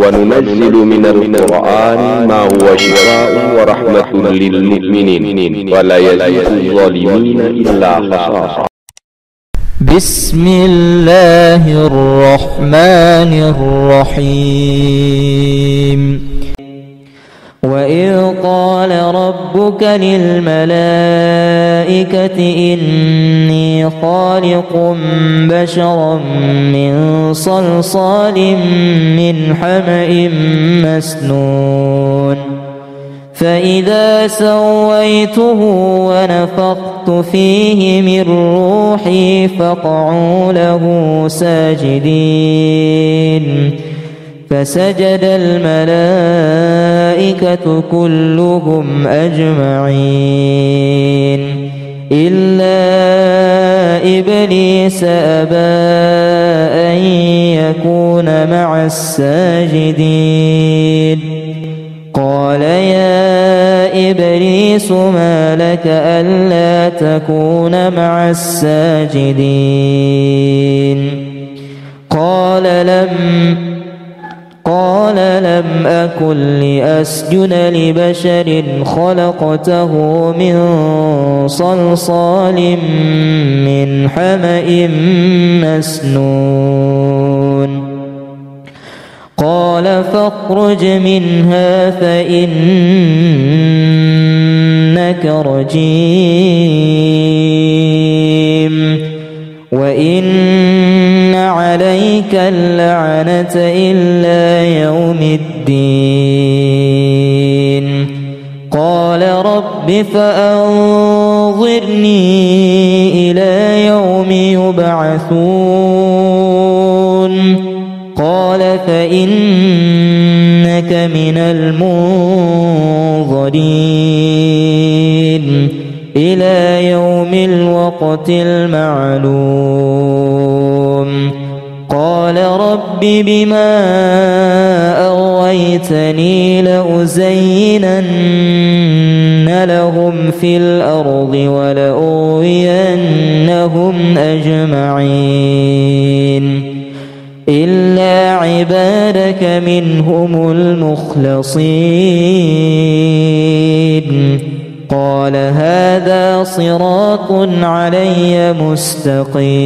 وننزل من القرآن ما هو شفاء ورحمة للمؤمنين ولا يزيد الظالمين إلا خسارا. بسم الله الرحمن الرحيم. وإذ قال ربك للملائكة إني خالق بشرا من صلصال من حمأ مسنون فإذا سويته ونفخت فيه من روحي فقعوا له ساجدين فسجد الملائكة كلهم أجمعين إلا إبليس أبى أن يكون مع الساجدين قال يا إبليس ما لك ألا تكون مع الساجدين قال لم أكن لأسجد لبشر خلقته من صلصال من حمأ مسنون قال فاخرج منها فإنك رجيم وإن عليك اللعنة إلى يوم الدين قال رب فأنظرني إلى يوم يبعثون قال فإنك من المنظرين إلى يوم الوقت المعلوم قال رب بما أغويتني لأزينن لهم في الأرض ولأغوينهم أجمعين إلا عبادك منهم المخلصين قال هذا صراط علي مستقيم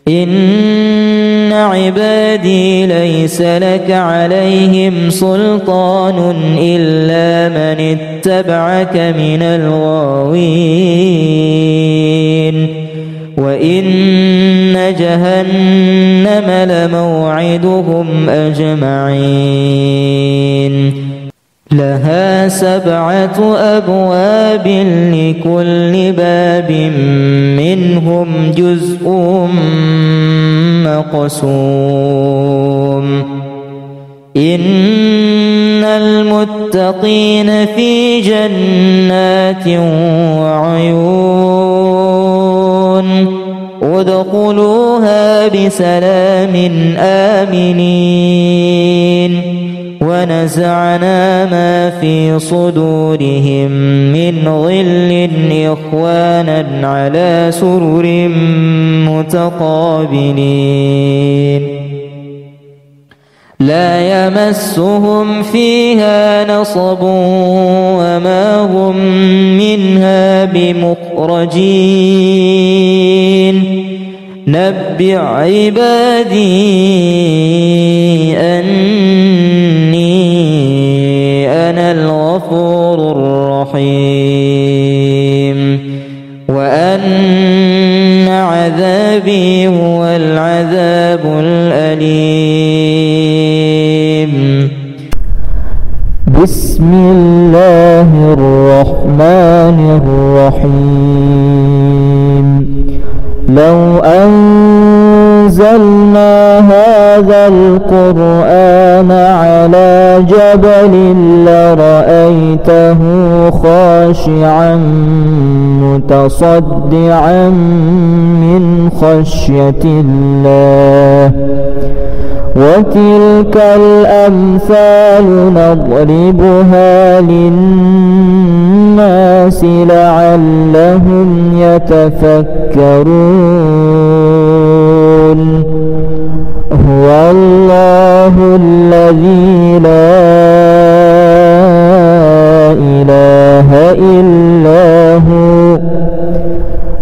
إن عبادي ليس لك عليهم سلطان إلا من اتبعك من الغاوين وإن جهنم لموعدهم أجمعين لها 7 أبواب لكل باب منهم جزء مقسوم إن المتقين في جنات وعيون ادخلوها بسلام آمنين ونزعنا ما في صدورهم من غل إخوانا على سرر متقابلين لا يمسهم فيها نصب وما هم منها بمخرجين نبئ عبادي أني أنا الغفور الرحيم وأن عذابي هو العذاب الأليم. بسم الله الرحمن الرحيم. لو أنزلنا هذا القرآن على جبل لرأيته خاشعا متصدعا من خشية الله وتلك الأمثال نضربها للناس لعلهم يتفكرون. هو هو الله الذي لا إله إلا هو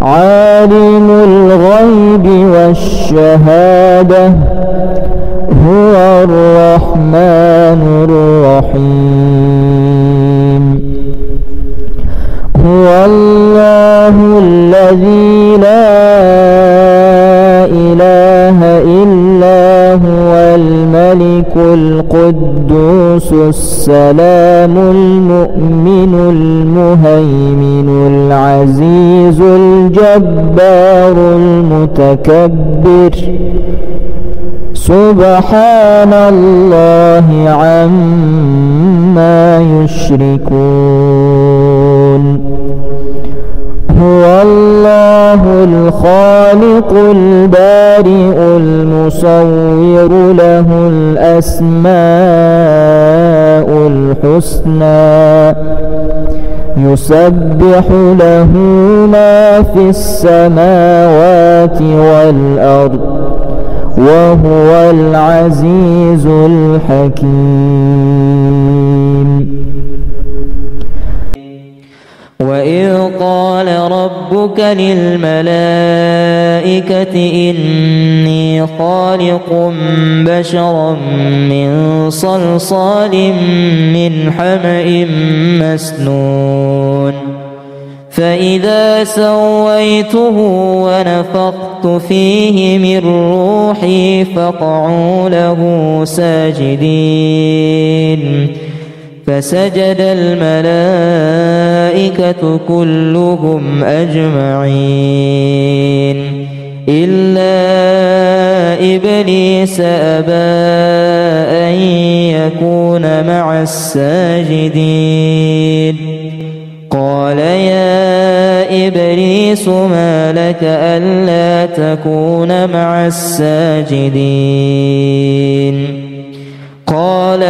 عالم الغيب والشهادة هو الرحمن الرحيم هو الله الذي لا إله إلا هو الملك القدوس السلام المؤمن المهيمن العزيز الجبار المتكبر سبحان الله عما يشركون هو الله الخالق البارئ المصور له الأسماء الحسنى يسبح له ما في السماوات والأرض وهو العزيز الحكيم وإذ قال ربك للملائكة إني خالق بشرا من صلصال من حمأ مسنون فإذا سويته ونفخت فيه من روحي فقعوا له ساجدين فسجد الملائكة كلهم أجمعين إلا إبليس أبى أن يكون مع الساجدين قال يا إبليس ما لك ألا تكون مع الساجدين قال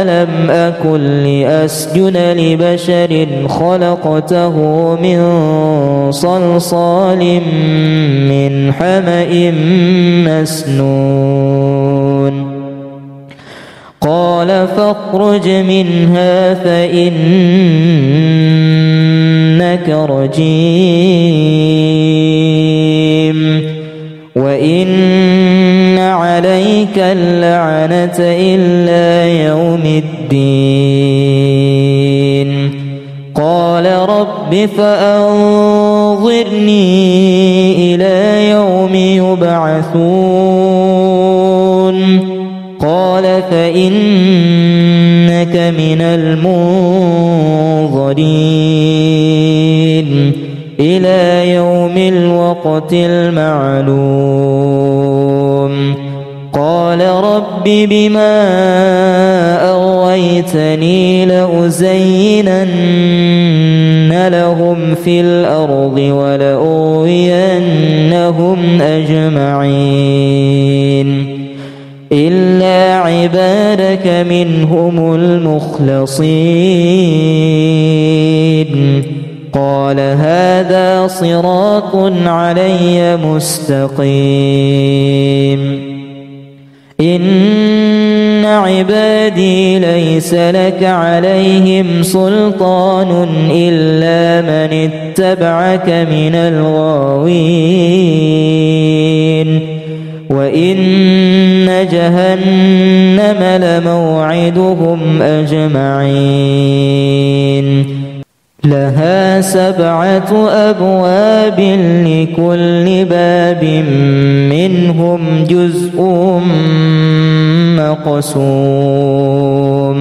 لم أكن لأسجد لبشر خلقته من صلصال من حمأ مسنون قال فاخرج منها فإنك رجيم وإن عليك اللعنة إلى يوم الدين قال رب فأنظرني إلى يوم يبعثون قال فإنك من المنظرين إلى يوم الوقت المعلوم قال رب بما أغويتني لأزينن لهم في الأرض ولأغوينهم أجمعين إلا عبادك منهم المخلصين قال هذا صراط علي مستقيم إن عبادي ليس لك عليهم سلطان إلا من اتبعك من الغاوين وإن جهنم لموعدهم أجمعين لها 7 أبواب لكل باب منهم جزء مقسوم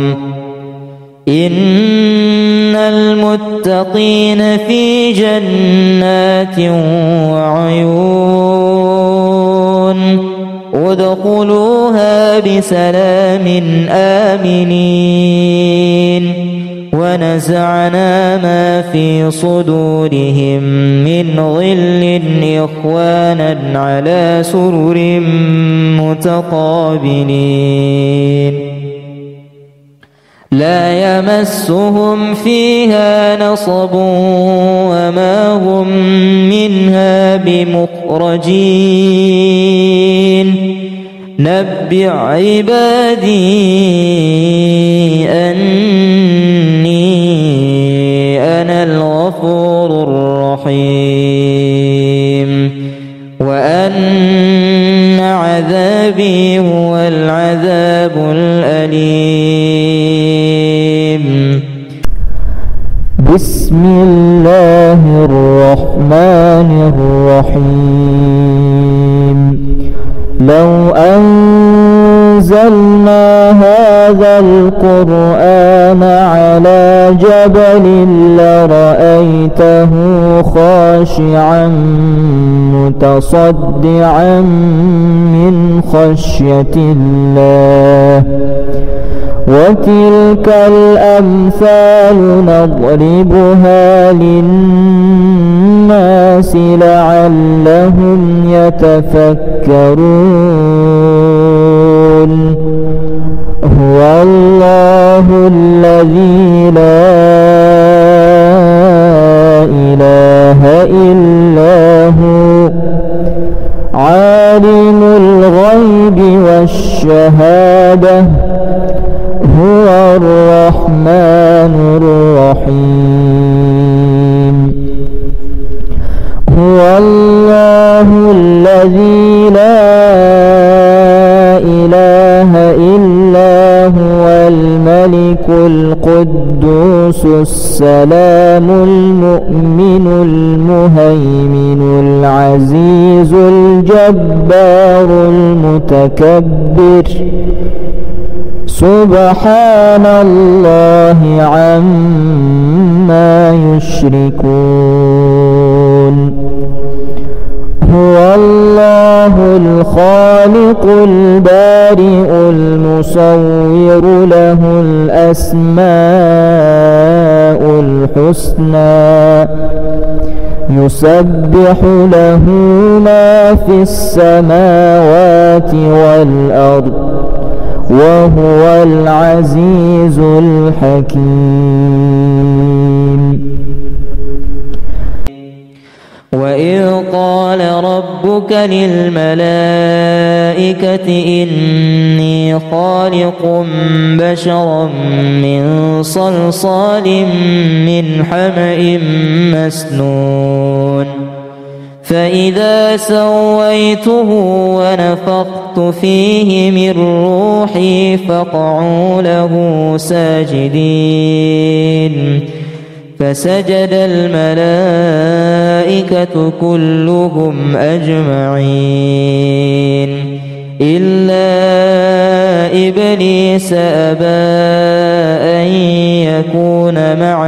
إن المتقين في جنات وعيون ادخلوها بسلام آمنين ونزعنا ما في صدورهم من غل إخوانا على سرر متقابلين لا يمسهم فيها نصب وما هم منها بمخرجين نبئ عبادي أني أنا الغفور الرحيم وأن عذابي هو العذاب الأليم. بسم الله الرحمن الرحيم. لو أنزلنا هذا القرآن على جبل لرأيته خاشعا متصدعا من خشية الله وتلك الأمثال نضربها للناس لعلهم يتفكرون. هو الله الذي لا إله إلا هو عالم الغيب والشهادة هو الرحمن الرحيم. هو الله الذي لا إله إلا هو الملك القدوس السلام المؤمن المهيمن العزيز الجبار المتكبر سبحان الله عما يشركون. هو الله الخالق البارئ المصور له الأسماء الحسنى يسبح له ما في السماوات والأرض وهو العزيز الحكيم. وإذ قال ربك للملائكة إني خالق بشرا من صلصال من حمأ مسنون فإذا سويته ونفخت فيه من روحي فقعوا له ساجدين فسجد الملائكة كلهم أجمعين إلا إبليس أبى أن يكون مع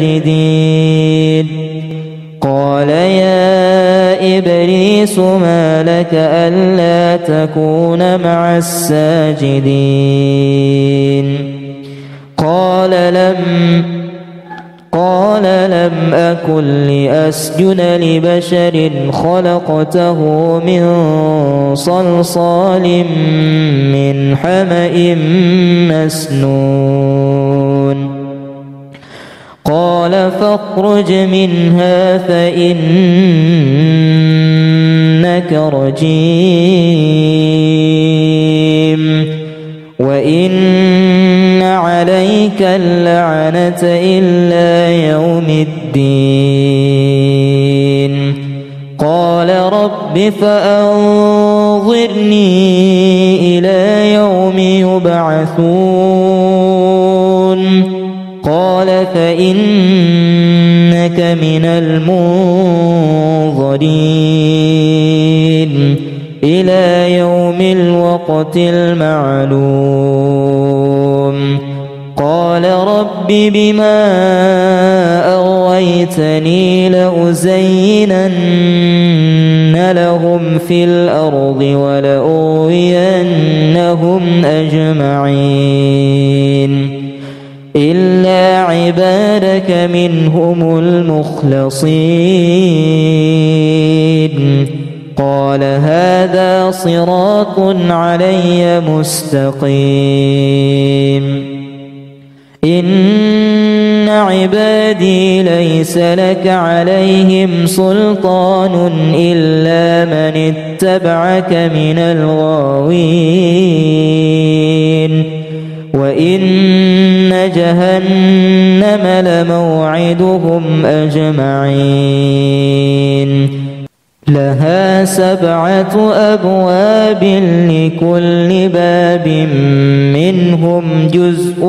الساجدين قال يا إبليس ما لك ألا تكون مع الساجدين قال لم أكن لأسجد لبشر خلقته من صلصال من حمأ مسنون قال فاخرج منها فإنك رجيم وإن عليك اللعنة إلى يوم الدين قال رب فأنظرني إلى يوم يبعثون قال فإنك من المنظرين إلى يوم الوقت المعلوم قال رب بما أغويتني لأزينن لهم في الأرض ولأغوينهم أجمعين إلا عبادك منهم المخلصين قال هذا صراط علي مستقيم إن عبادي ليس لك عليهم سلطان إلا من اتبعك من الغاوين وإن جهنم لموعدهم أجمعين لها 7 أبواب لكل باب منهم جزء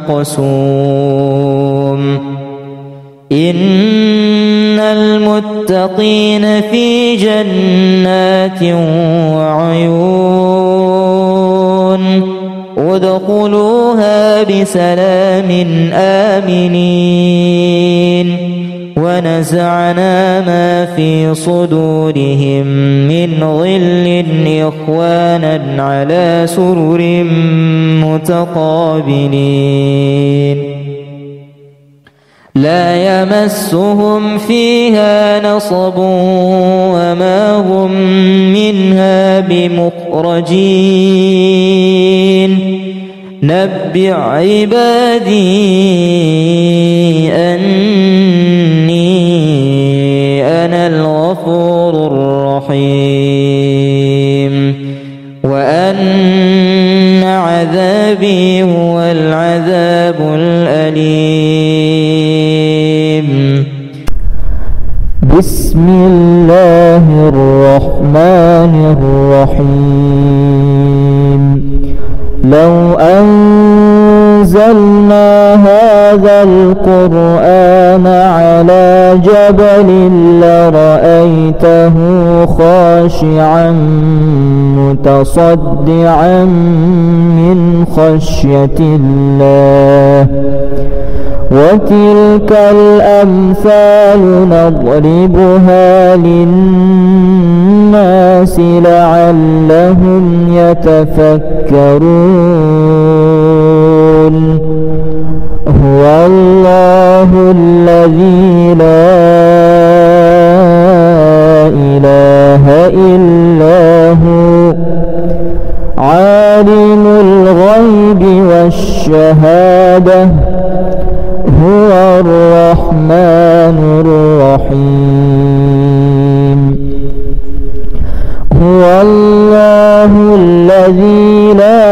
مقسوم إن المتقين في جنات وعيون ادخلوها بسلام آمنين ونزعنا ما في صدورهم من غل إخوانا على سرر متقابلين لا يمسهم فيها نصب وما هم منها بمخرجين نبئ عبادي أني أنا الغفور الرحيم وأن عذابي هو العذاب الأليم بسم الله الرحمن الرحيم لو أنزلنا هذا القرآن على جبل لرأيته خاشعا متصدعا من خشية الله وتلك الأمثال نضربها للناس لعلهم يتفكرون هو الله الذي لا إله إلا هو عالم الغيب والشهادة هو الرحمن الرحيم هو الله الذي لا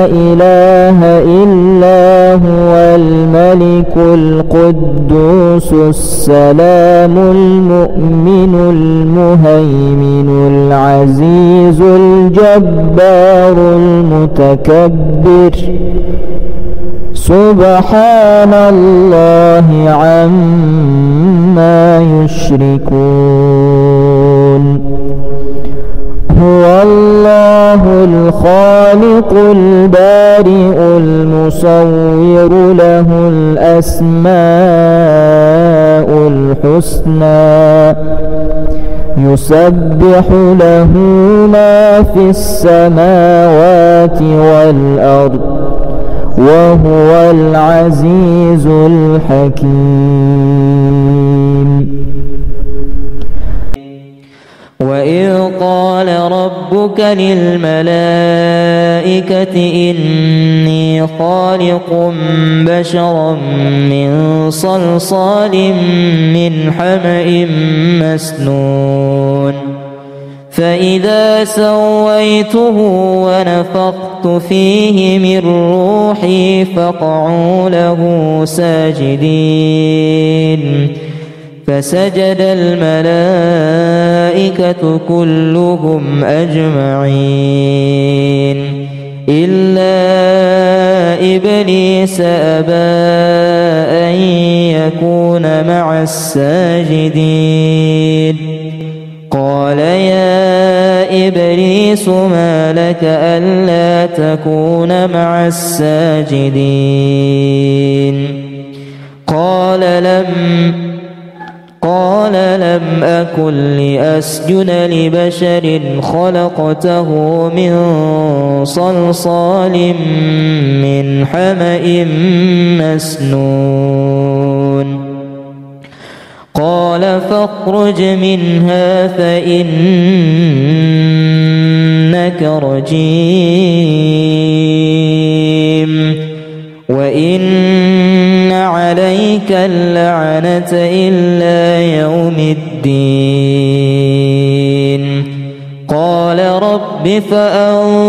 إله إلا هو الملك القدوس السلام المؤمن المهيمن العزيز الجبار المتكبر سبحان الله عما يشركون هو الله الخالق البارئ المصور له الأسماء الحسنى يسبح له ما في السماوات والأرض وهو العزيز الحكيم وإذ قال ربك للملائكة إني خالق بشرا من صلصال من حمأ مسنون فإذا سويته ونفخت فيه من روحي فقعوا له ساجدين فسجد الملائكة كلهم أجمعين إلا إبليس أبى أن يكون مع الساجدين قال يا إبليس ما لك ألا تكون مع الساجدين قال لم أكن لأسجد لبشر خلقته من صلصال من حمأ مسنون قال فاخرج منها فإنك رجيم عليك اللعنة إلى يوم الدين. قال رب فأنظرني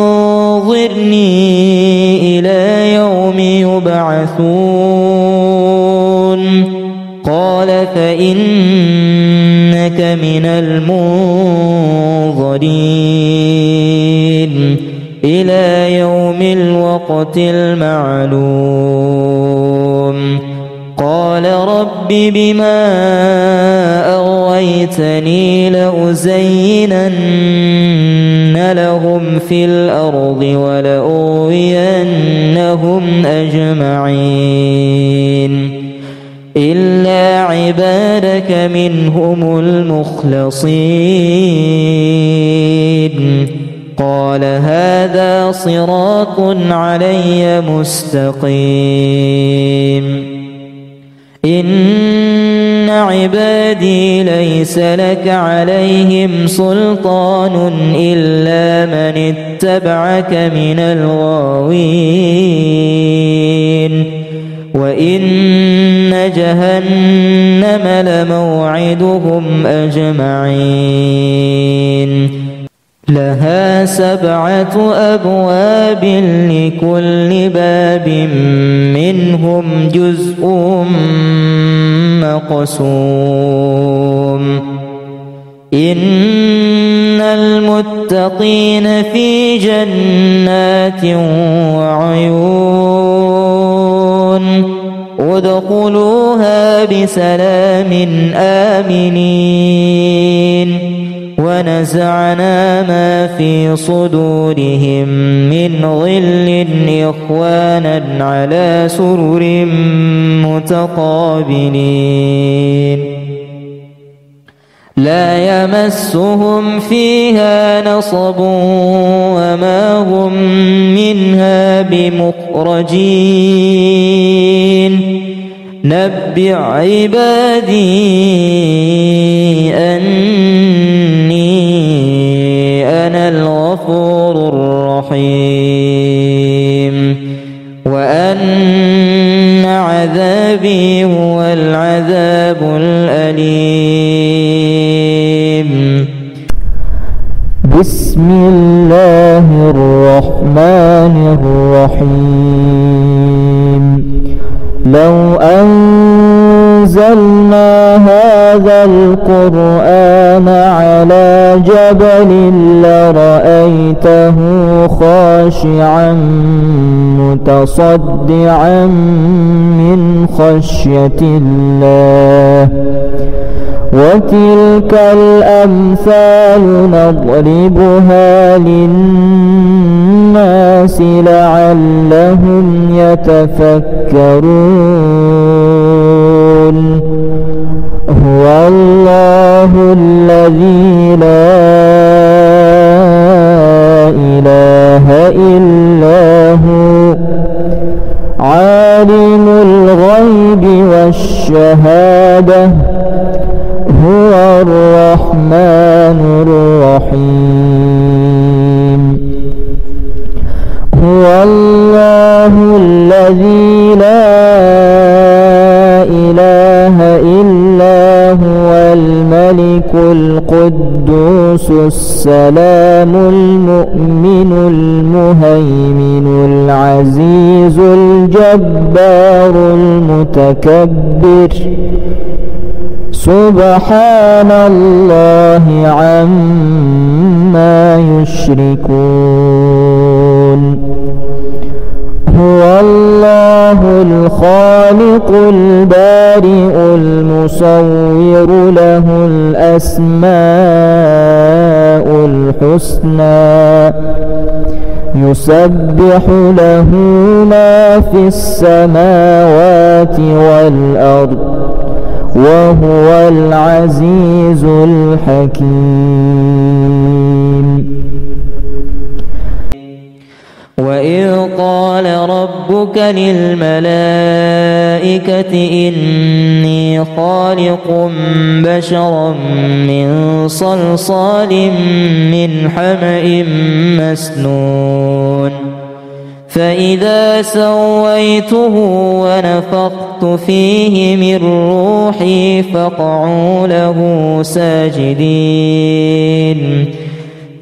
إلى يوم يبعثون. قال فإنك من المنظرين إلى يوم الوقت المعلوم. قال رب بما أغويتني لأزينن لهم في الأرض ولأغوينهم أجمعين إلا عبادك منهم المخلصين. قال هذا صراط علي مستقيم. إن عبادي ليس لك عليهم سلطان إلا من اتبعك من الغاوين. وإن جهنم لموعدهم أجمعين. لها 7 أبواب لكل باب منهم جزء مقسوم. إن المتقين في جنات وعيون ادخلوها بسلام آمنين. ونزعنا ما في صدورهم من غل إخوانا على سرر متقابلين لا يمسهم فيها نصب وما هم منها بمخرجين. نبئ عبادي أني أنا الغفور الرحيم وأن عذابي هو العذاب الأليم. بسم الله الرحمن الرحيم. لو أنزلنا هذا القرآن على جبل لرأيته خاشعا متصدعا من خشية الله. وتلك الأمثال نضربها للناس لعلهم يتفكرون. هو الله الذي لا إله إلا هو عالم الغيب والشهادة هو الرحمن الرحيم. هو الله الذي لا إله إلا هو الملك القدوس السلام المؤمن المهيمن العزيز الجبار المتكبر. سبحان الله عما يشركون. هو الله الخالق البارئ المصور له الأسماء الحسنى يسبح له ما في السماوات والأرض وهو العزيز الحكيم. وإذ قال ربك للملائكة إني خالق بشرا من صلصال من حمأ مسنون فإذا سويته ونفخت فيه من روحي فقعوا له ساجدين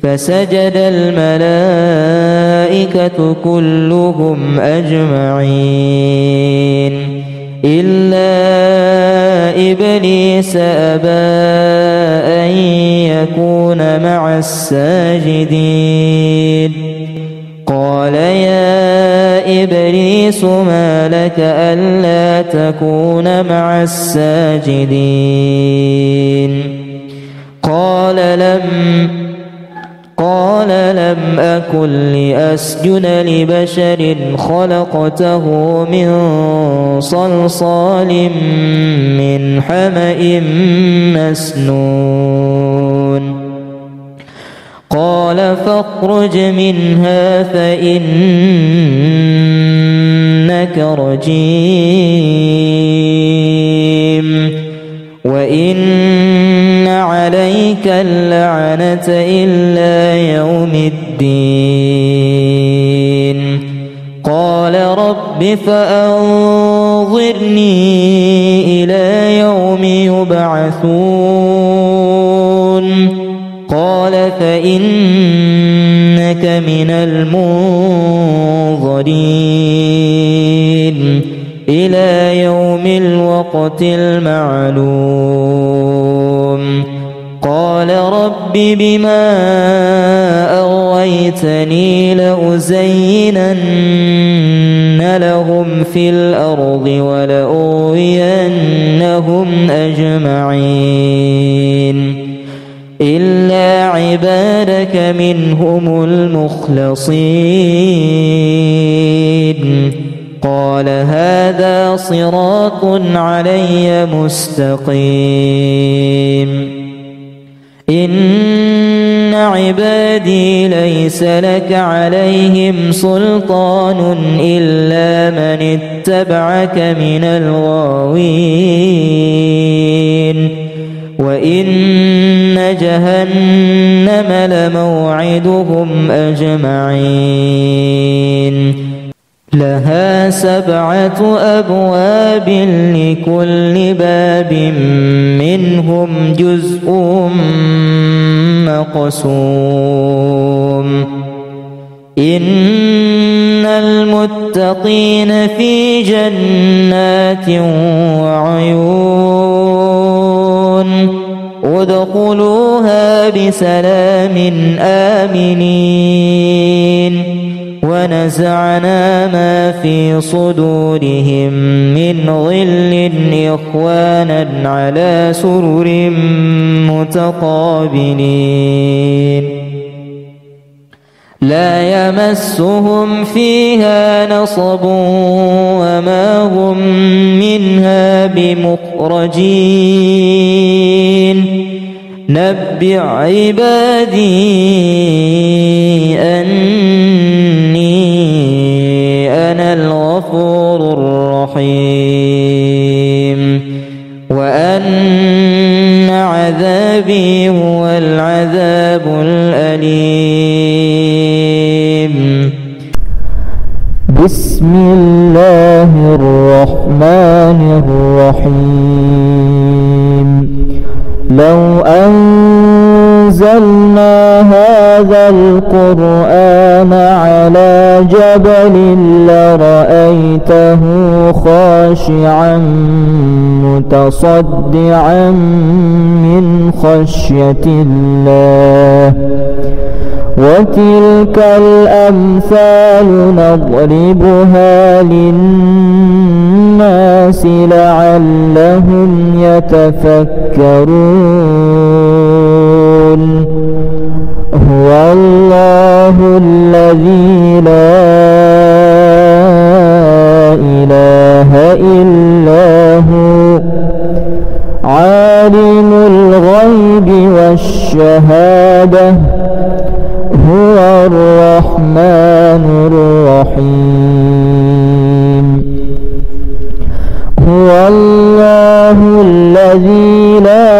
فسجد الملائكة كلهم أجمعين إلا إبليس أبى أن يكون مع الساجدين قال يا إبليس ما لك ألا تكون مع الساجدين قال لم أكن لأسجد لبشر خلقته من صلصال من حمأ مسنون قال فاخرج منها فإنك رجيم وإن عليك اللعنة إلى يوم الدين قال رب فأنظرني إلى يوم يبعثون قال فإنك من المنظرين إلى يوم الوقت المعلوم قال رب بما أغويتني لأزينن لهم في الأرض ولأغوينهم أجمعين إلا عبادك منهم المخلصين قال هذا صراط علي مستقيم إن عبادي ليس لك عليهم سلطان إلا من اتبعك من الغاوين وإن جهنم لموعدهم أجمعين لها 7 أبواب لكل باب منهم جزء مقسوم إن المتقين في جنات وعيون ادخلوها بسلام آمنين ونزعنا ما في صدورهم من غل إخوانا على سرر متقابلين لا يمسهم فيها نصب وما هم منها بمخرجين نبئ عبادي أني أنا الغفور الرحيم وأن عذابي هو العذاب الأليم بسم الله الرحمن الرحيم لو أنزلنا هذا القرآن على جبل لرأيته خاشعا متصدعا من خشية الله وتلك الأمثال نضربها للناس لعلهم يتفكرون هو الله الذي لا إله إلا هو عالم الغيب والشهادة هو الرحمن الرحيم هو الله الذي لا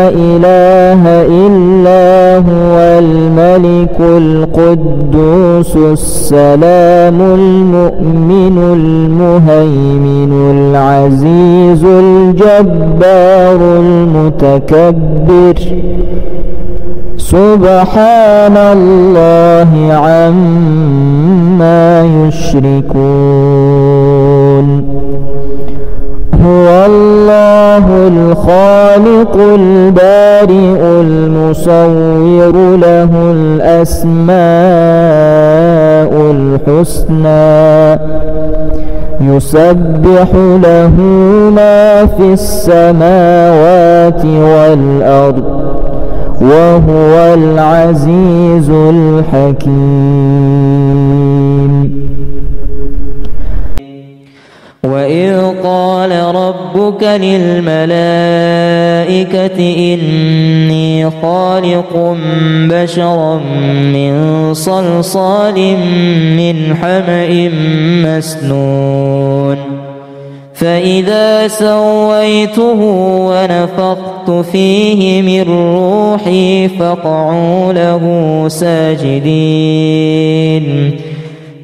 إله إلا هو الملك القدوس السلام المؤمن المهيمن العزيز الجبار المتكبر سبحان الله عما يشركون هو الله الخالق البارئ المصور له الأسماء الحسنى يسبح له ما في السماوات والأرض وهو العزيز الحكيم. وإذ قال ربك للملائكة إني خالق بشرا من صلصال من حمأ مسنون فإذا سويته ونفخت فيه من روحي فقعوا له ساجدين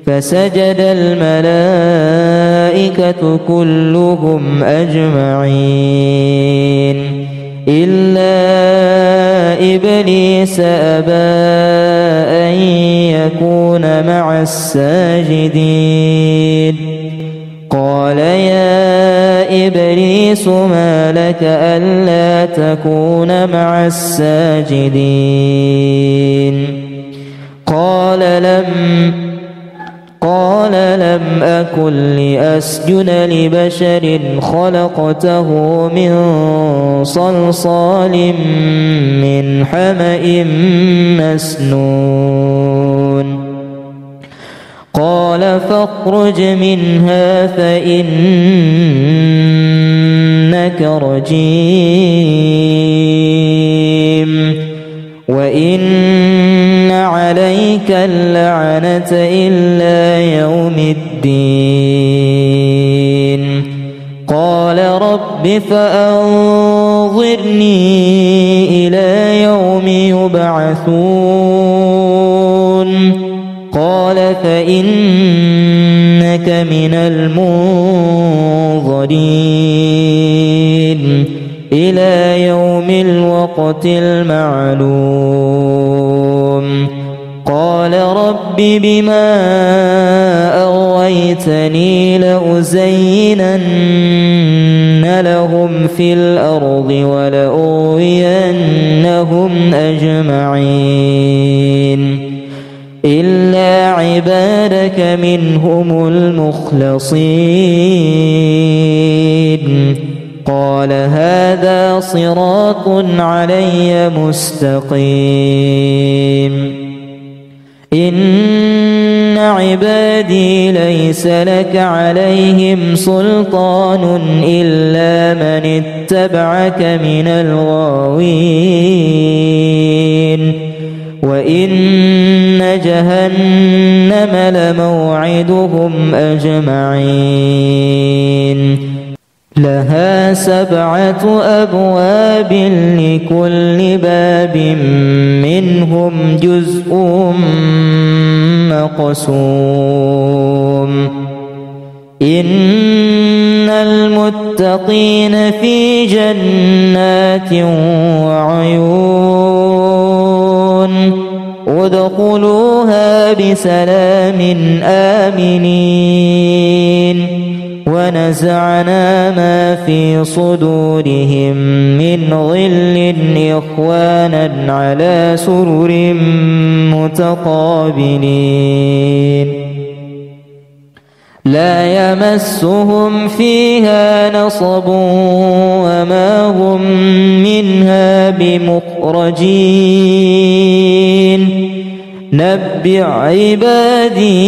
فسجد الملائكة كلهم أجمعين إلا إبليس أبى أن يكون مع الساجدين قال يا إبليس ما لك ألا تكون مع الساجدين قال لم أكن لأسجد لبشر خلقته من صلصال من حمأ مسنون قال فاخرج منها فإنك رجيم وإن عليك اللعنة إلى يوم الدين قال رب فأنظرني إلى يوم يبعثون قال فإنك من المنظرين إلى يوم الوقت المعلوم قال رب بما أغويتني لأزينن لهم في الأرض ولأغوينهم أجمعين إلا عبادك منهم المخلصين قال هذا صراط علي مستقيم إن عبادي ليس لك عليهم سلطان إلا من اتبعك من الغاوين وإن جهنم لموعدهم أجمعين لها 7 أبواب لكل باب منهم جزء مقسوم إن المتقين في جنات وعيون ادخلوها بسلام آمنين ونزعنا ما في صدورهم من غل إخوانا على سرر متقابلين لا يمسهم فيها نصب وما هم منها بمخرجين نبئ عبادي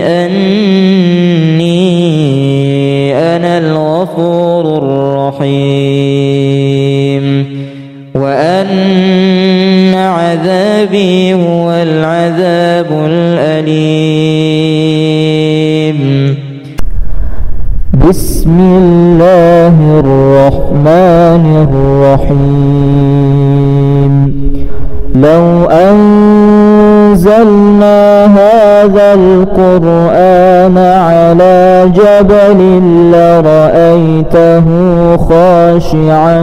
أني أنا الغفور الرحيم وأن عذابي هو العذاب الأليم. بسم الله الرحمن الرحيم. لو أن أنزلنا هذا القرآن على جبل لرأيته خاشعا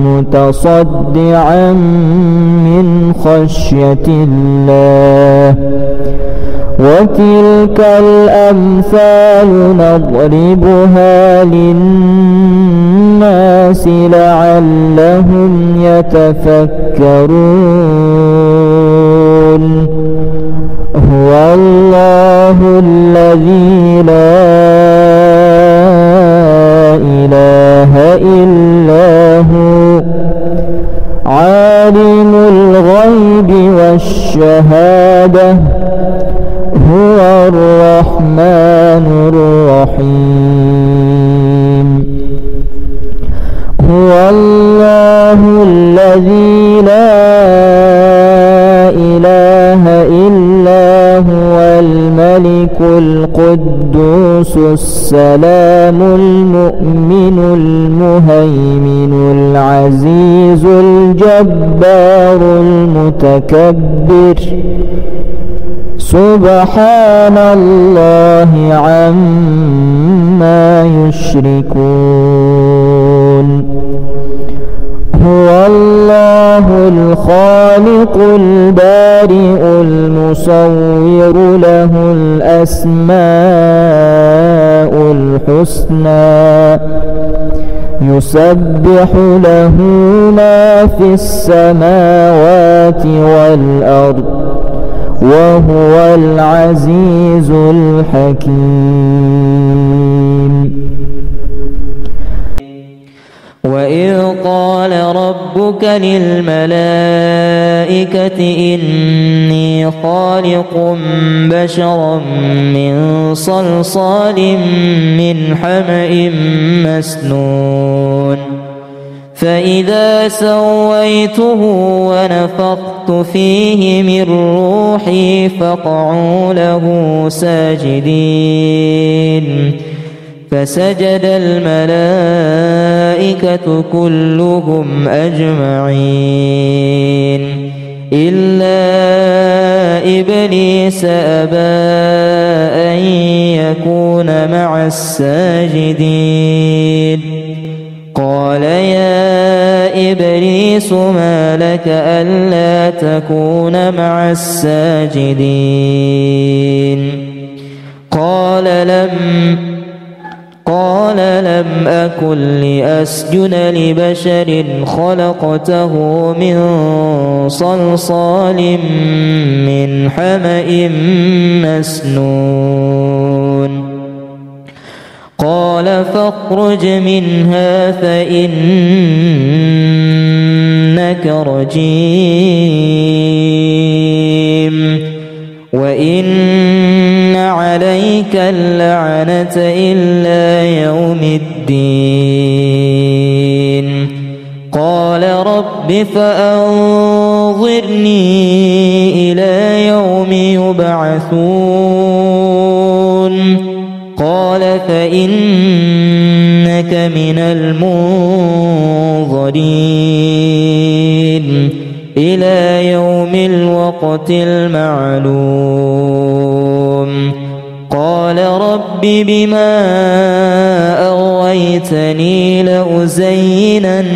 متصدعا من خشية الله وتلك الأمثال نضربها للناس لعلهم يتفكرون هو الله الذي لا إله إلا هو عالم الغيب والشهادة هو الرحمن الرحيم هو الله الذي لا إله إلا هو الملك القدوس السلام المؤمن المهيمن العزيز الجبار المتكبر سبحان الله عما يشركون هو الله الخالق البارئ المصور له الأسماء الحسنى يسبح له ما في السماوات والأرض وهو العزيز الحكيم وإذ قال ربك للملائكة إني خالق بشرا من صلصال من حمأ مسنون فإذا سويته ونفخت فيه من روحي فقعوا له ساجدين فسجد الملائكة كلهم أجمعين إلا إبليس أبى أن يكون مع الساجدين قال يا إبليس ما لك ألا تكون مع الساجدين قال لم أكن لأسجد لبشر خلقته من صلصال من حمأ مسنون قال فاخرج منها فإنك رجيم وإن عليك اللعنة إلى يوم الدين قال رب فأنظرني إلى يوم يبعثون قال فإنك من المنظرين إلى يوم الوقت المعلوم قال رب بما أغويتني لأزينن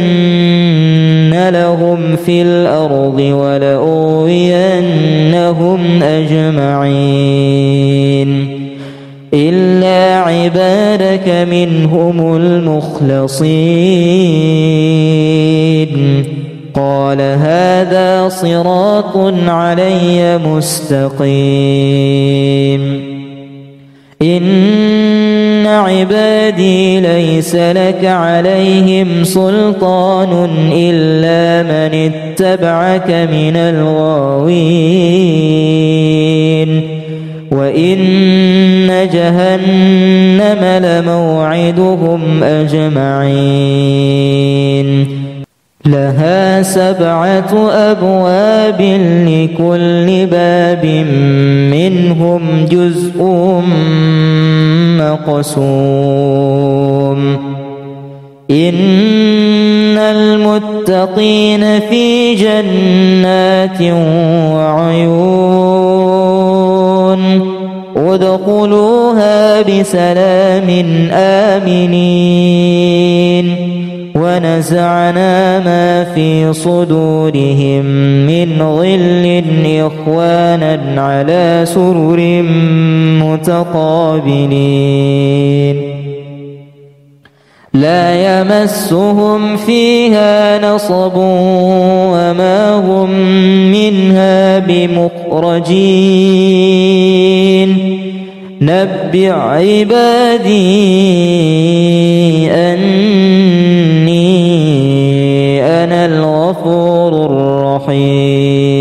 لهم في الأرض ولأغوينهم أجمعين إلا عبادك منهم المخلصين قال هذا صراط علي مستقيم إن عبادي ليس لك عليهم سلطان إلا من اتبعك من الغاوين وإن جهنم لموعدهم أجمعين لها 7 أبواب لكل باب منهم جزء مقسوم إن المتقين في جنات وعيون ادخلوها بسلام آمنين ونزعنا ما في صدورهم من غل إخوانا على سرر متقابلين لا يمسهم فيها نصب وما هم منها بمخرجين نبئ عبادي أني أنا الغفور الرحيم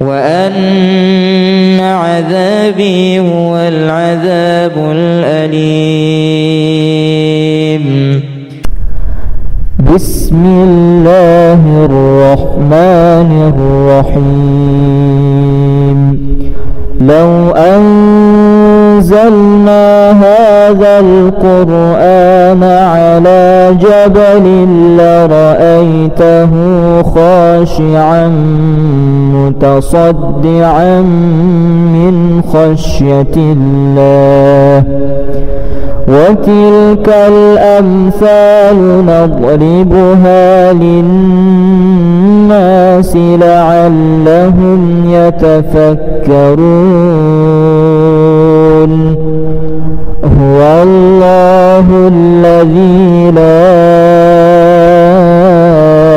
وأن عذابي هو العذاب الأليم. بسم الله الرحمن الرحيم. لو أنزلنا هذا القرآن على جبل لرأيته خاشعا متصدعا من خشية الله وتلك الأمثال نضربها للناس لعلهم يتفكرون. هو الله الذي لا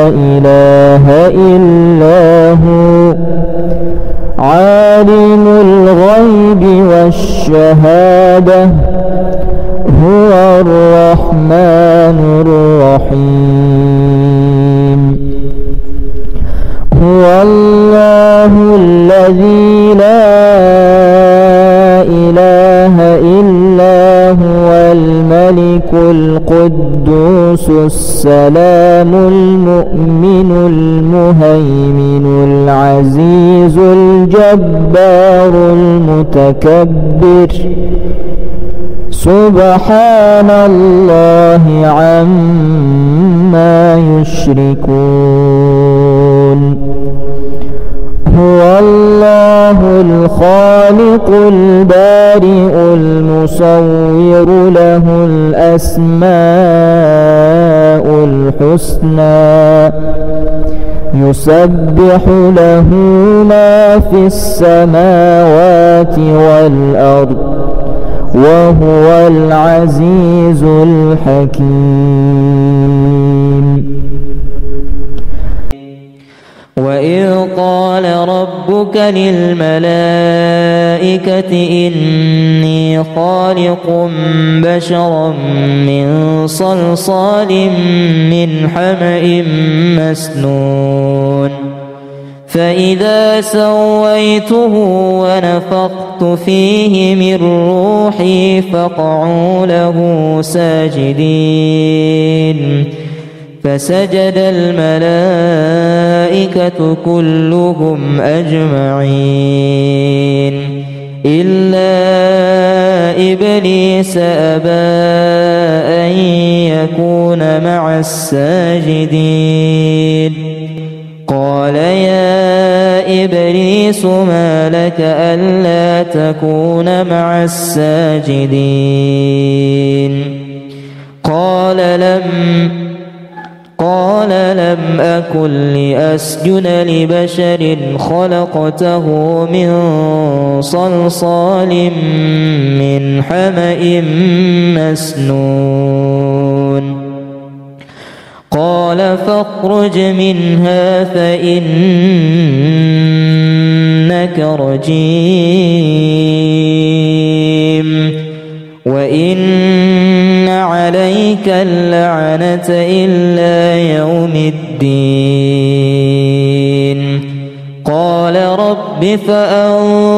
إله إلا هو عالم الغيب والشهادة هو الرحمن الرحيم. هو الله الذي لا إله إلا هو الملك القدوس السلام المؤمن المهيمن العزيز الجبار المتكبر سبحان الله عما يشركون. هو الله الخالق البارئ المصور له الأسماء الحسنى يسبح له ما في السماوات والأرض وهو العزيز الحكيم. وإذ قال ربك للملائكة إني خالق بشرا من صلصال من حمأ مسنون فإذا سويته ونفخت فيه من روحي فقعوا له ساجدين فسجد الملائكة كلهم أجمعين إلا إبليس أبى أن يكون مع الساجدين قال يا إبليس ما لك ألا تكون مع الساجدين قال لم أكن لأسجد لبشر خلقته من صلصال من حمأ مسنون قال فاخرج منها فإنك رجيم وإن عليك اللعنة إلى يوم الدين قال رب فأنظرني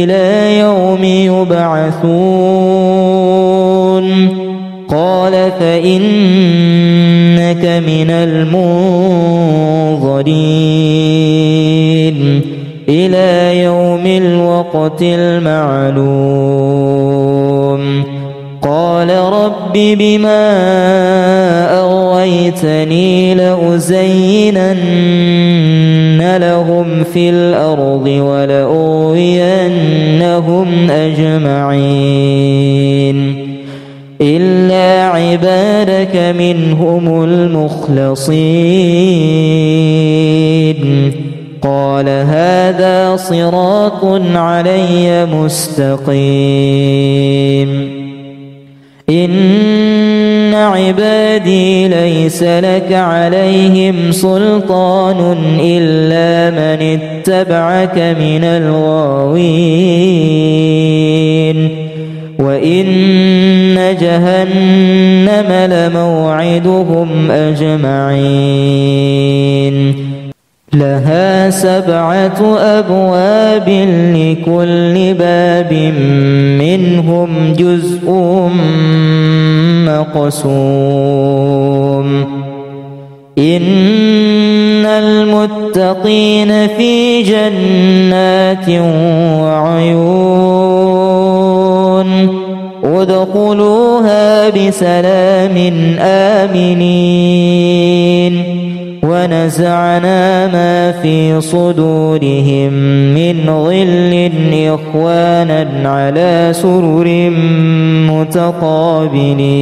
إلى يوم يبعثون قال فإنك من المنظرين إلى يوم الوقت المعلوم قال رب بما أغويتني لأزينن لهم في الأرض ولأغوينهم أجمعين إلا عبادك منهم المخلصين قال هذا صراط علي مستقيم إن عبادي ليس لك عليهم سلطان إلا من اتبعك من الغاوين وإن جهنم لموعدهم أجمعين لها 7 أبواب لكل باب منهم جزء مقسوم إن المتقين في جنات وعيون ادخلوها بسلام آمنين ونزعنا ما في صدورهم من غل إخوانا على سرر متقابلين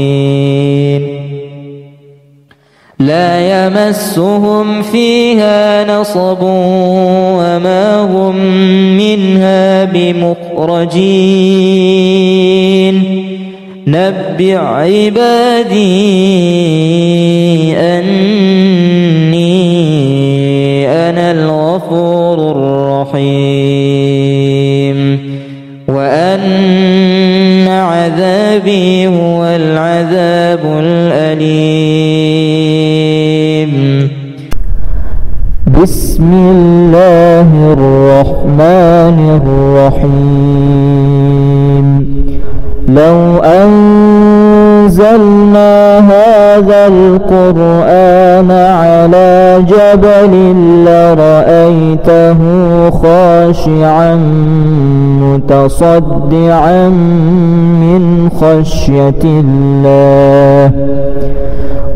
لا يمسهم فيها نصب وما هم منها بمخرجين نبئ عبادي أني أنا الغفور الرحيم وأن عذابي هو العذاب الأليم بسم الله الرحمن الرحيم لو أنزلنا هذا القرآن على جبل لرأيته خاشعا متصدعا من خشية الله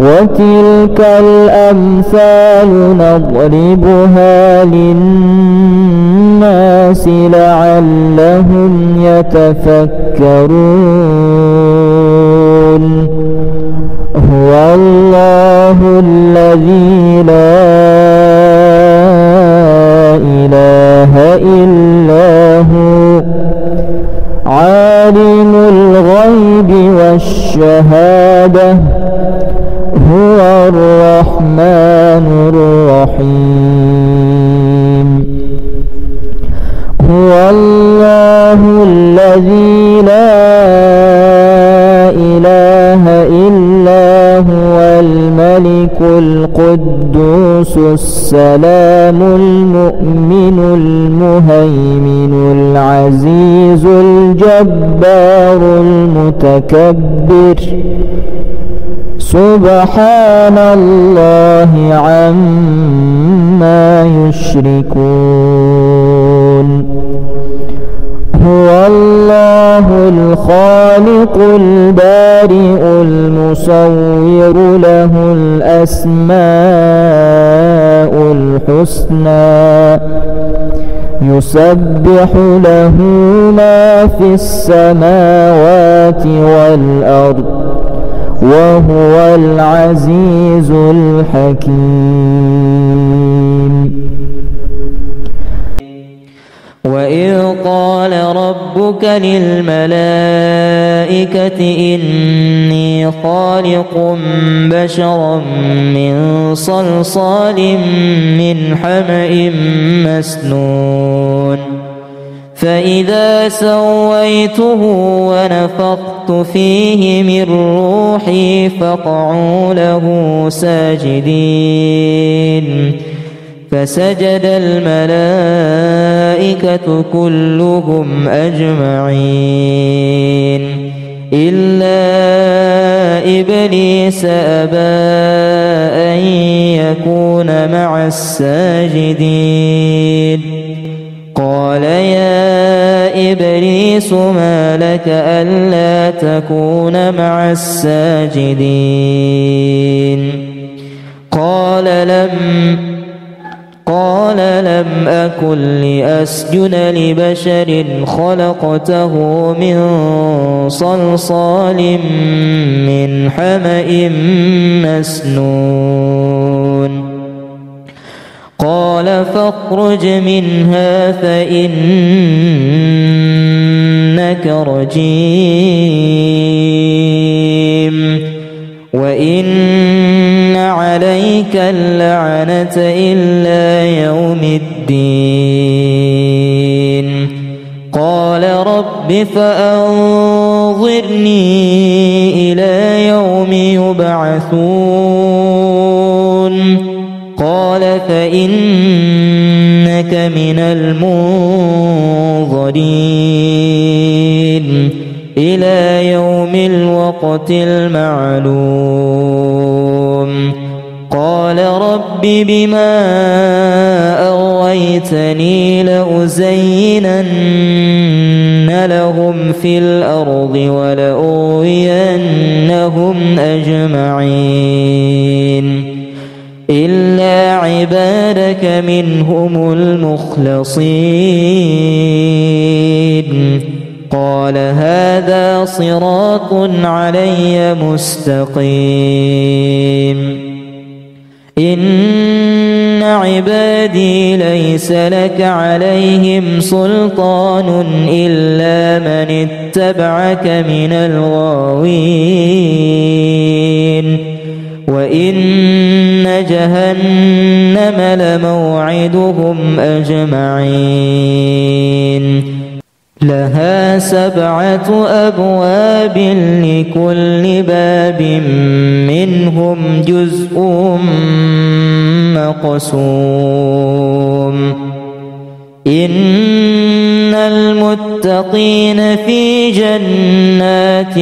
وتلك الأمثال نضربها للناس لعلهم يتفكرون هو الله الذي لا إله إلا هو عالم الغيب والشهادة هو الرحمن الرحيم هو الله الذي لا إله إلا هو الملك القدوس السلام المؤمن المهيمن العزيز الجبار المتكبر سبحان الله عما يشركون هو الله الخالق البارئ المصور له الأسماء الحسنى يسبح له ما في السماوات والأرض وهو العزيز الحكيم وإذ قال ربك للملائكة إني خالق بشرا من صلصال من حمأ مسنون فإذا سويته ونفخت فيه من روحي فقعوا له ساجدين فسجد الملائكة كلهم أجمعين إلا إبليس أبى أن يكون مع الساجدين قال يا إبليس ما لك ألا تكون مع الساجدين قال لم أكن لأسجد لبشر خلقته من صلصال من حمأ مسنون قال فاخرج منها فإنك رجيم وإن عليك اللعنة إلى يوم الدين قال رب فأنظرني إلى يوم يبعثون قال فإنك من المنظرين إلى يوم الوقت المعلوم قال رب بما أغويتني لأزينن لهم في الأرض ولأغوينهم أجمعين إلا عبادك منهم المخلصين قال هذا صراط علي مستقيم إن عبادي ليس لك عليهم سلطان إلا من اتبعك من الغاوين وإن جهنم لموعدهم أجمعين لها 7 أبواب لكل باب منهم جزء مقسوم إن المتقين في جنات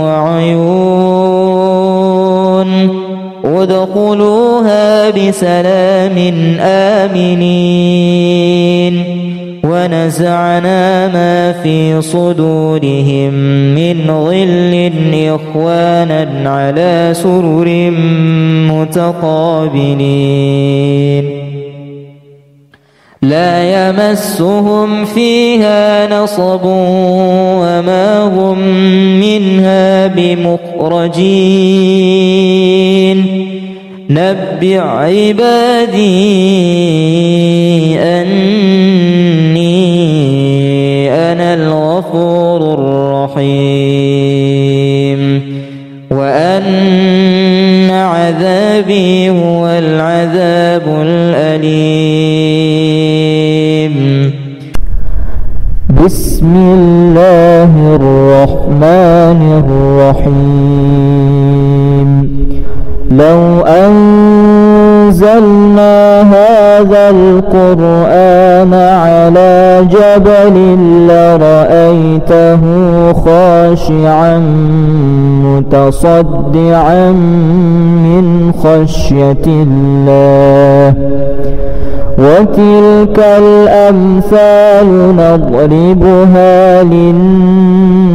وعيون ادخلوها بسلام آمنين ونزعنا ما في صدورهم من غل إخوانا على سرر متقابلين لا يمسهم فيها نصب وما هم منها بمخرجين نبئ عبادي أني أنا الغفور الرحيم وأن عذابي هو العذاب الأليم بسم الله الرحمن الرحيم لو أنزلنا هذا القرآن على جبل لرأيته خاشعا متصدعا من خشية الله وتلك الأمثال نضربها للناس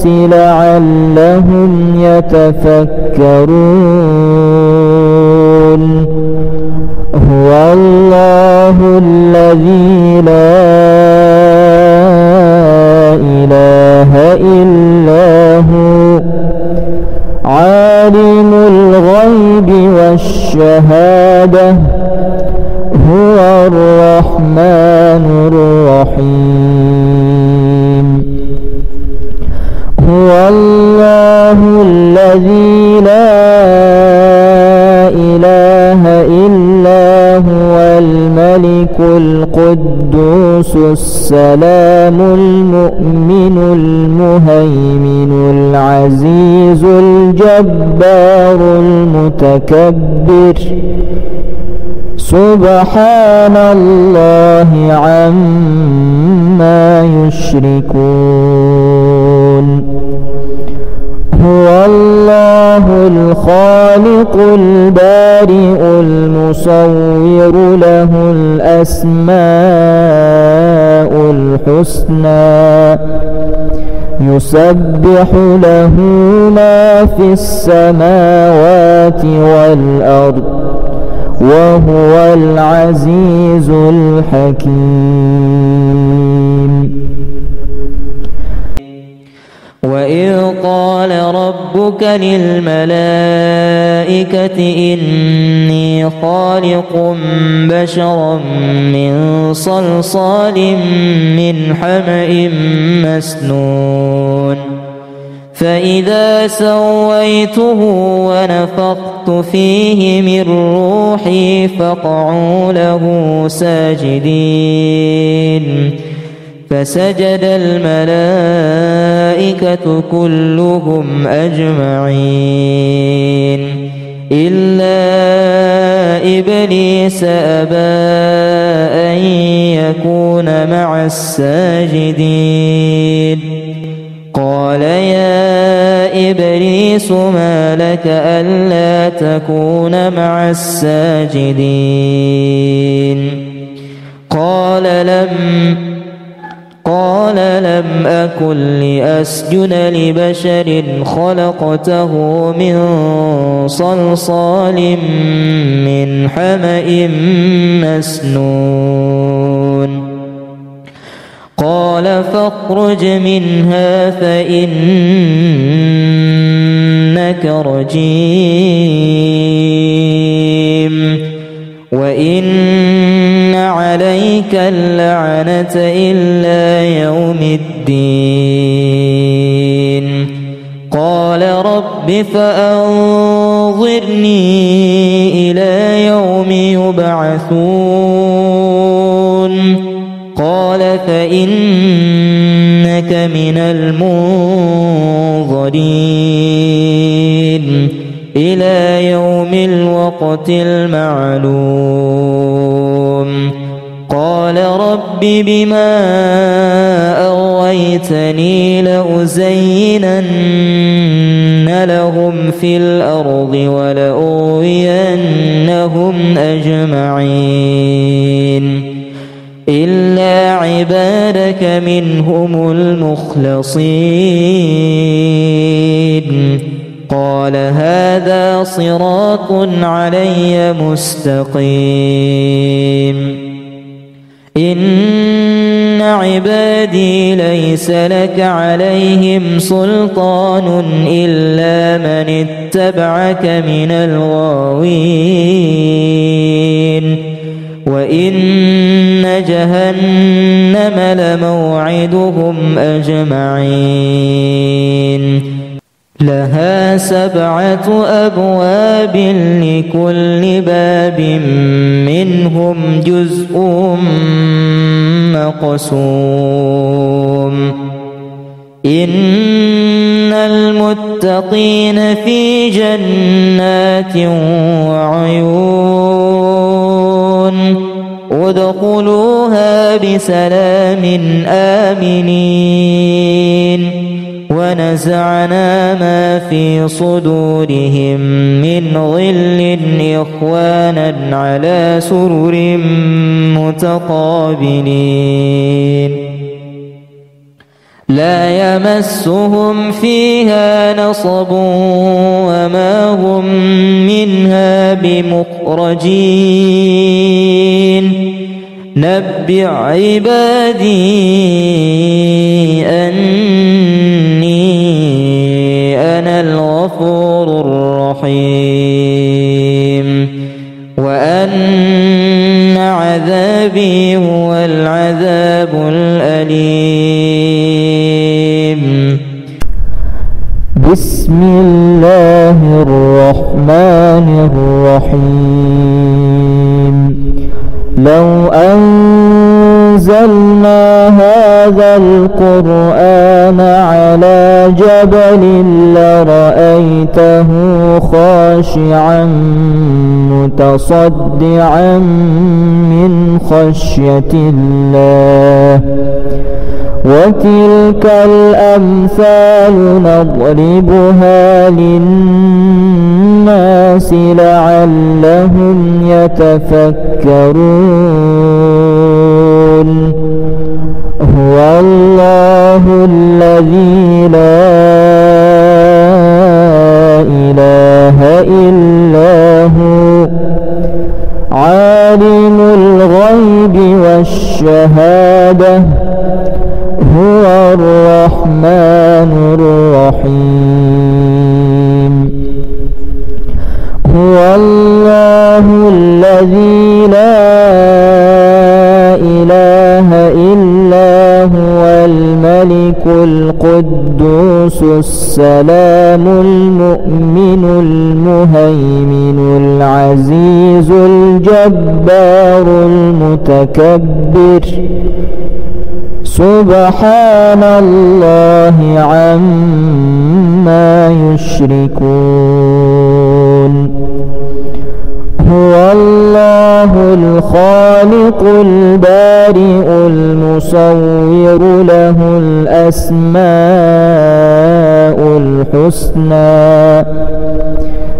لعلهم يتفكرون هو الله الذي لا إله إلا هو عالم الغيب والشهادة هو الرحمن الرحيم هو الله الذي لا إله إلا هو الملك القدوس السلام المؤمن المهيمن العزيز الجبار المتكبر سبحان الله عما يشركون هو الله الخالق البارئ المصور له الأسماء الحسنى يسبح له ما في السماوات والأرض وهو العزيز الحكيم. وإذ قال ربك للملائكة إني خالق بشرا من صلصال من حمأ مسنون فإذا سويته ونفخت فيه من روحي فقعوا له ساجدين فسجد الملائكة كلهم أجمعين إلا إبليس أبى أن يكون مع الساجدين قال يا إبليس ما لك ألا تكون مع الساجدين قال لم أكن لأسجد لبشر خلقته من صلصال من حمأ مسنون قال فاخرج منها فإنك رجيم وإن عليك اللعنة إلى يوم الدين قال رب فأنظرني إلى يوم يبعثون قال فإنك من المنظرين إلى يوم الوقت المعلوم قال رب بما أغويتني لأزينن لهم في الأرض ولأغوينهم أجمعين إلا عبادك منهم المخلصين قال هذا صراط علي مستقيم إن عبادي ليس لك عليهم سلطان إلا من اتبعك من الغاوين وإن جهنم لموعدهم أجمعين لها 7 أبواب لكل باب منهم جزء مقسوم إن المتقين في جنات وعيون ادخلوها بسلام آمنين ونزعنا ما في صدورهم من غل إخوانا على سرر متقابلين لا يمسهم فيها نصب وما هم منها بمخرجين نبئ عبادي أني أنا الغفور الرحيم وأن عذابي هو العذاب الأليم. بسم الله الرحمن الرحيم. لو أنزلنا هذا القرآن على جبل لرأيته خاشعا متصدعا من خشية الله وتلك الأمثال نضربها للناس لعلهم يتفكرون. هو الله الذي لا إله إلا هو عالم الغيب والشهادة هو الرحمن الرحيم هو الله الذي لا إله إلا هو الملك القدوس السلام المؤمن المهيمن العزيز الجبار المتكبر سبحان الله عما يشركون هو الله الخالق البارئ المصور له الأسماء الحسنى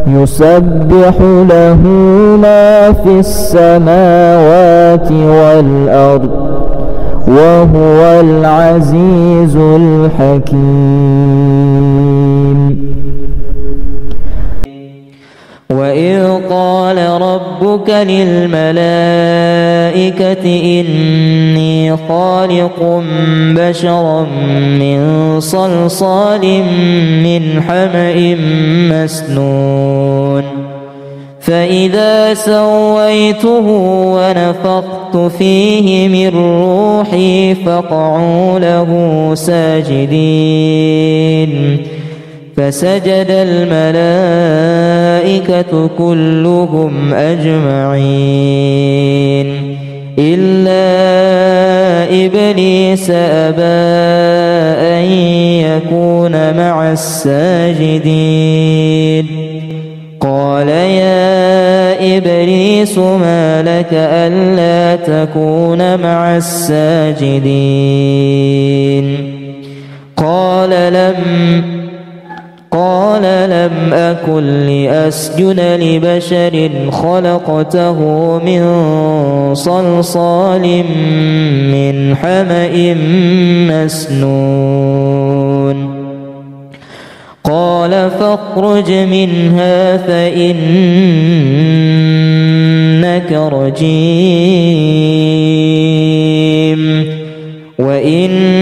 يسبح له ما في السماوات والأرض وهو العزيز الحكيم وإذ قال ربك للملائكة إني خالق بشرا من صلصال من حمأ مسنون فإذا سويته ونفخت فيه من روحي فقعوا له ساجدين فسجد الملائكة كلهم أجمعين إلا إبليس أبى أن يكون مع الساجدين قال يا إبليس ما لك ألا تكون مع الساجدين قال لم أكن لأسجد لبشر خلقته من صلصال من حمأ مسنون قال فاخرج منها فإنك رجيم وإن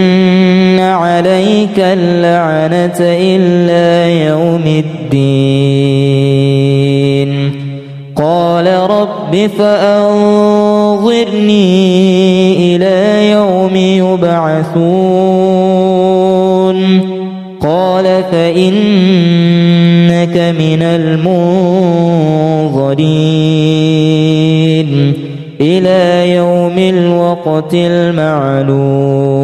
عليك اللعنة إلى يوم الدين قال رب فأنظرني إلى يوم يبعثون قال فإنك من المنظرين إلى يوم الوقت المعلوم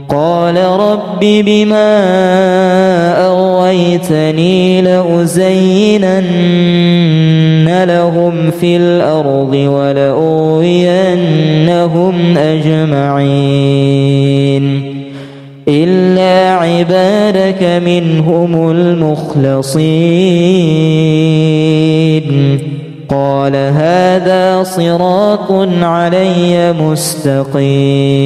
قال رب بما أغويتني لأزينن لهم في الأرض ولأغوينهم أجمعين إلا عبادك منهم المخلصين قال هذا صراط علي مستقيم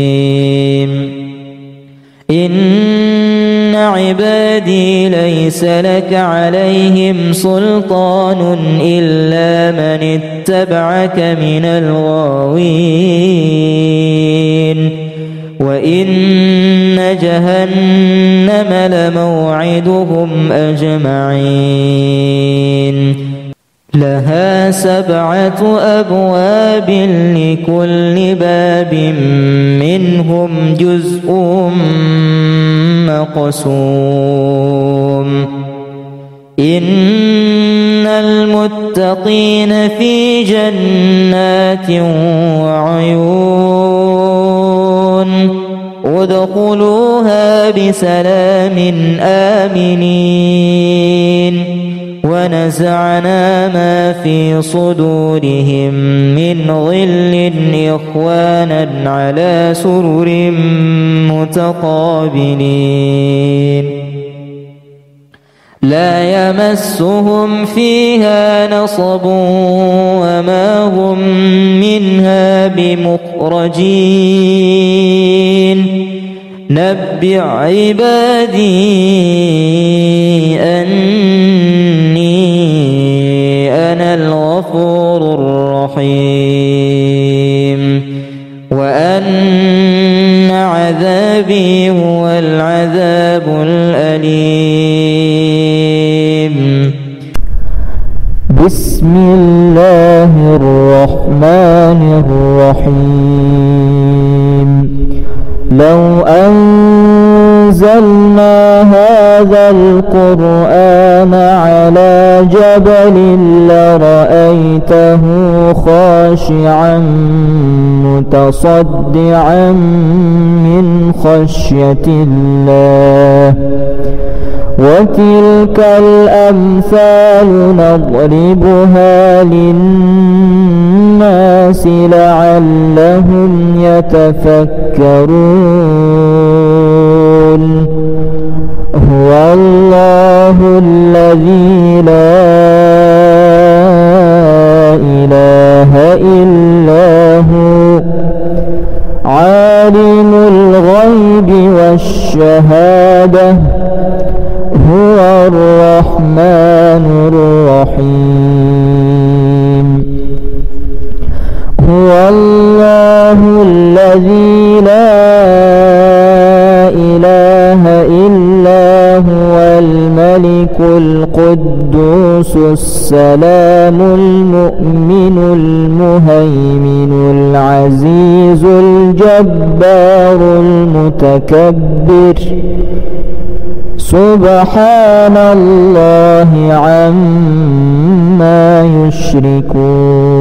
إن عبادي ليس لك عليهم سلطان إلا من اتبعك من الغاوين وإن جهنم لموعدهم أجمعين لها 7 أبواب لكل باب منهم جزء مقسوم إن المتقين في جنات وعيون ادخلوها بسلام آمنين ونزعنا ما في صدورهم من غل إخوانا على سرر متقابلين لا يمسهم فيها نصب وما هم منها بمخرجين نبئ عبادي أني أنا الغفور الرحيم وأن عذابي هو العذاب الأليم. بسم الله الرحمن الرحيم. لو أنزلنا هذا القرآن على جبل لرأيته خاشعا متصدعا من خشية الله. وتلك الأمثال نضربها للناس لعلهم يتفكرون. هو الله الذي لا إله إلا هو عالم الغيب والشهادة هو الرحمن الرحيم. هو الله الذي لا إله إلا هو الملك القدوس السلام المؤمن المهيمن العزيز الجبار المتكبر. سبحان الله عما يشركون.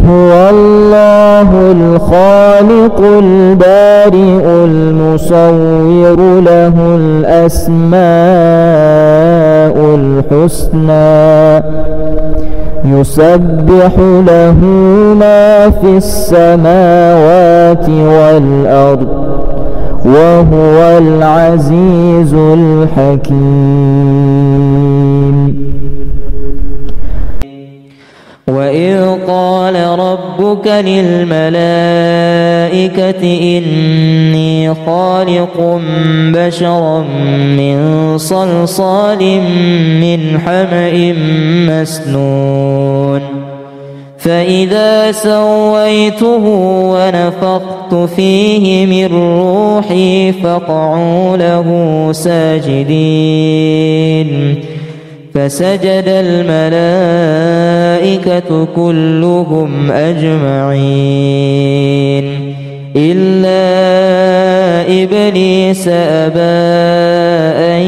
هو الله الخالق البارئ المصور له الأسماء الحسنى يسبح له ما في السماوات والأرض وهو العزيز الحكيم. وإذ قال ربك للملائكة إني خالق بشرا من صلصال من حمأ مسنون فإذا سويته ونفخت فيه من روحي فقعوا له ساجدين. فسجد الملائكة كلهم أجمعين إلا إبليس أبى أن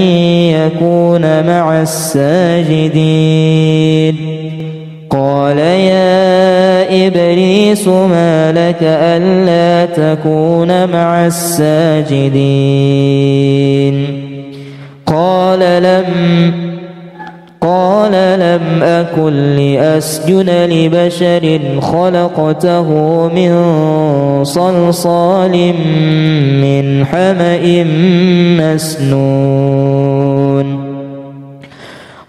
يكون مع الساجدين. قال يا إبليس ما لك ألا تكون مع الساجدين؟ قال لم أكن لأسجد لبشر خلقته من صلصال من حمأ مسنون.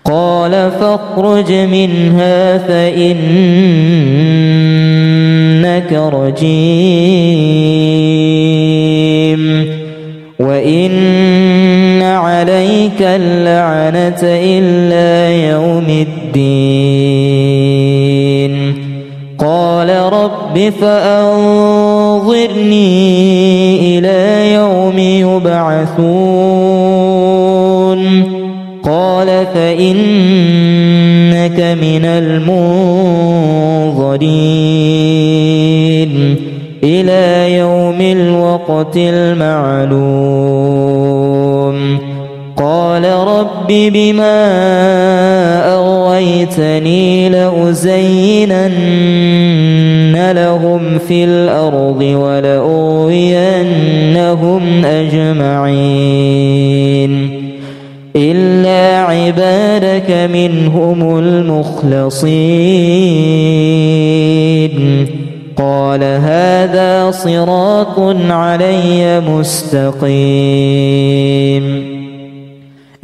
قال فاخرج منها فإنك رجيم وإن عليك اللعنة إلى يوم الدين. قال رب فأنظرني إلى يوم يبعثون. قال فإنك من المنظرين إلى يوم الوقت المعلوم. قال رب بما أغويتني لأزينن لهم في الأرض ولأغوينهم أجمعين إلا عبادك منهم المخلصين. قال هذا صراط علي مستقيم.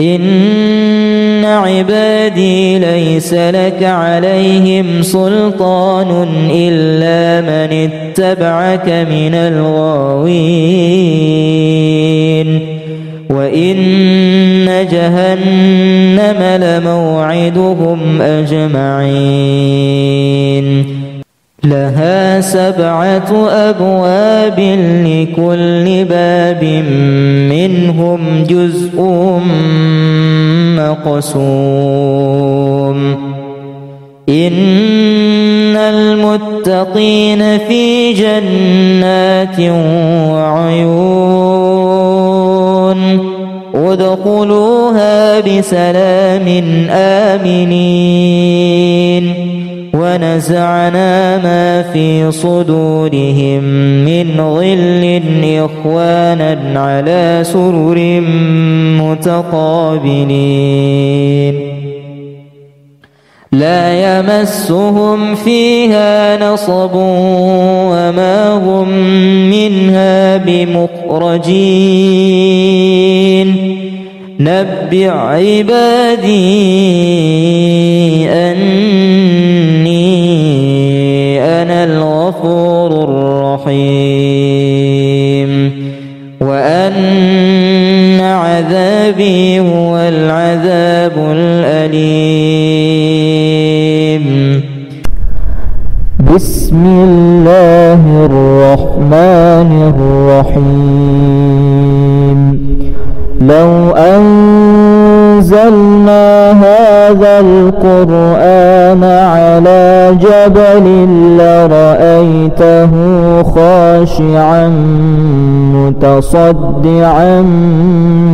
إن عبادي ليس لك عليهم سلطان إلا من اتبعك من الغاوين وإن جهنم لموعدهم أجمعين لها 7 أبواب لكل باب منهم جزء مقسوم إن المتقين في جنات وعيون ادخلوها بسلام آمنين ونزعنا ما في صدورهم من غل إخوانا على سرر متقابلين لا يمسهم فيها نصب وما هم منها بمخرجين نبئ عبادي أني أنا الغفور الرحيم وأن عذابي هو العذاب الأليم. بسم الله الرحمن الرحيم. لو أنزلنا هذا القرآن على جبل لرأيته خاشعا متصدعا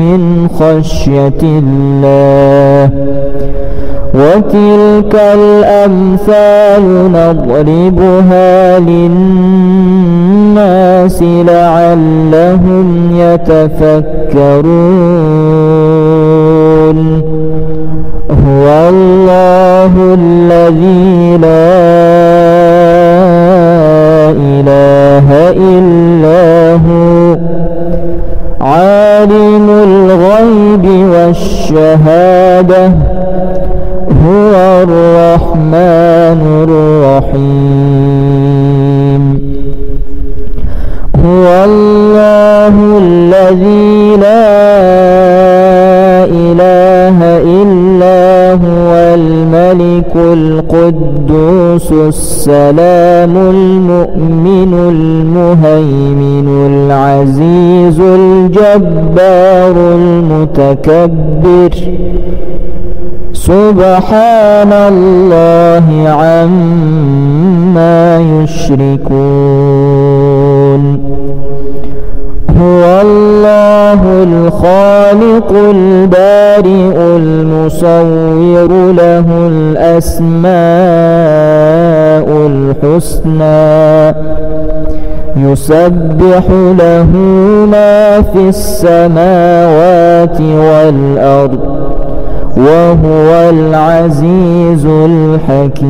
من خشية الله وتلك الأمثال نضربها للناس لعلهم يتفكرون. هو الله الذي لا إله إلا هو عالم الغيب والشهادة هو الرحمن الرحيم. هو الله الذي لا إله إلا هو الملك القدوس السلام المؤمن المهيمن العزيز الجبار المتكبر سبحان الله عما يشركون. هو الله الخالق البارئ المصور له الأسماء الحسنى يسبح له ما في السماوات والأرض وهو العزيز الحكيم.